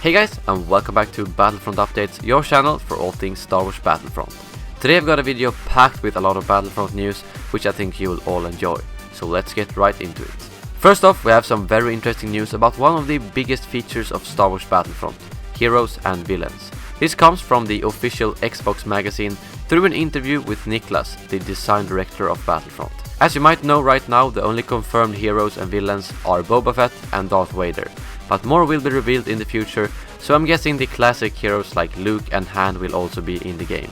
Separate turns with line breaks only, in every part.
Hey guys, and welcome back to Battlefront Updates, your channel for all things Star Wars Battlefront. Today I've got a video packed with a lot of Battlefront news, which I think you will all enjoy. So let's get right into it. First off, we have some very interesting news about one of the biggest features of Star Wars Battlefront, heroes and villains. This comes from the official Xbox magazine through an interview with Niklas, the design director of Battlefront. As you might know right now, the only confirmed heroes and villains are Boba Fett and Darth Vader, but more will be revealed in the future, so I'm guessing the classic heroes like Luke and Han will also be in the game.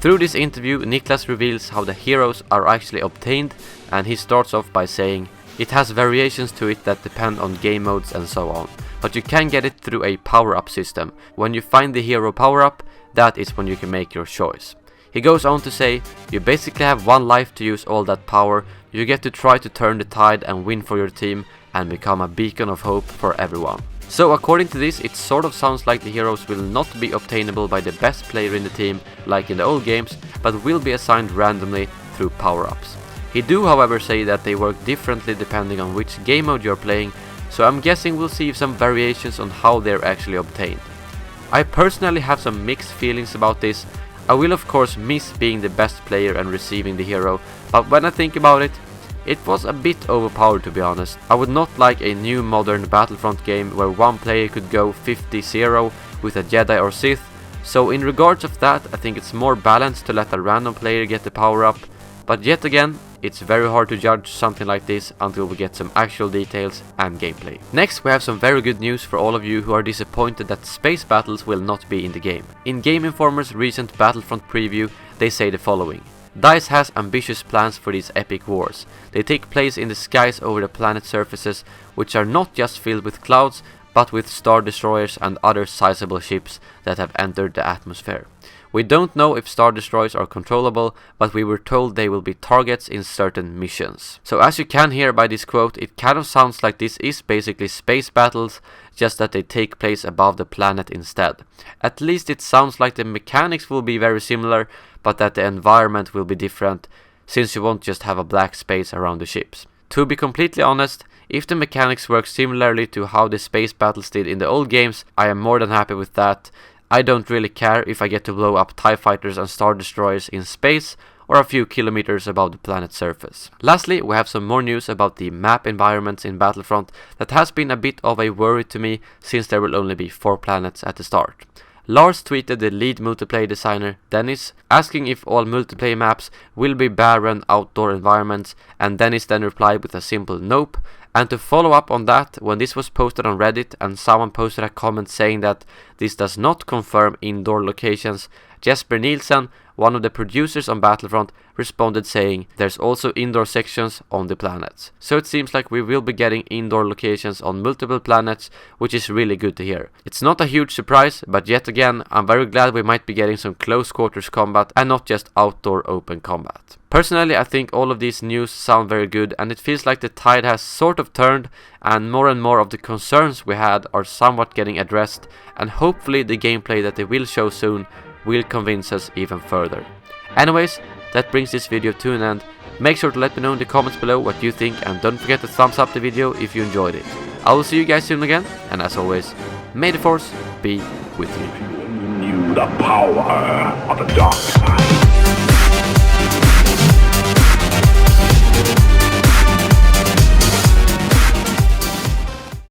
Through this interview, Niklas reveals how the heroes are actually obtained, and he starts off by saying, it has variations to it that depend on game modes and so on, but you can get it through a power-up system. When you find the hero power-up, that is when you can make your choice. He goes on to say, you basically have one life to use all that power, you get to try to turn the tide and win for your team and become a beacon of hope for everyone. So according to this, it sort of sounds like the heroes will not be obtainable by the best player in the team like in the old games, but will be assigned randomly through power-ups. He do however say that they work differently depending on which game mode you're playing, so I'm guessing we'll see some variations on how they're actually obtained. I personally have some mixed feelings about this. I will of course miss being the best player and receiving the hero, but when I think about it, it was a bit overpowered to be honest. I would not like a new modern Battlefront game where one player could go 50-0 with a Jedi or Sith, so in regards of that I think it's more balanced to let a random player get the power up, but yet again, it's very hard to judge something like this until we get some actual details and gameplay. Next, we have some very good news for all of you who are disappointed that space battles will not be in the game. In Game Informer's recent Battlefront preview, they say the following. DICE has ambitious plans for these epic wars. They take place in the skies over the planet's surfaces, which are not just filled with clouds, but with star destroyers and other sizable ships that have entered the atmosphere. We don't know if star destroyers are controllable, but we were told they will be targets in certain missions. So as you can hear by this quote, it kind of sounds like this is basically space battles, just that they take place above the planet instead. At least it sounds like the mechanics will be very similar, but that the environment will be different, since you won't just have a black space around the ships. To be completely honest, if the mechanics work similarly to how the space battles did in the old games, I am more than happy with that. I don't really care if I get to blow up TIE fighters and star destroyers in space or a few kilometers above the planet's surface. Lastly, we have some more news about the map environments in Battlefront that has been a bit of a worry to me since there will only be 4 planets at the start. Lars tweeted the lead multiplayer designer, Dennis, asking if all multiplayer maps will be barren outdoor environments, and Dennis then replied with a simple nope. And to follow up on that, when this was posted on Reddit and someone posted a comment saying that this does not confirm indoor locations, Jesper Nielsen, one of the producers on Battlefront, responded saying there's also indoor sections on the planets. So it seems like we will be getting indoor locations on multiple planets, which is really good to hear. It's not a huge surprise, but yet again, I'm very glad we might be getting some close quarters combat and not just outdoor open combat. Personally, I think all of these news sound very good, and it feels like the tide has sort of turned and more of the concerns we had are somewhat getting addressed, and hopefully the gameplay that they will show soon will convince us even further. Anyways, that brings this video to an end. Make sure to let me know in the comments below what you think, and don't forget to thumbs up the video if you enjoyed it. I will see you guys soon again, and as always, may the Force be with you.
The power of the dark side.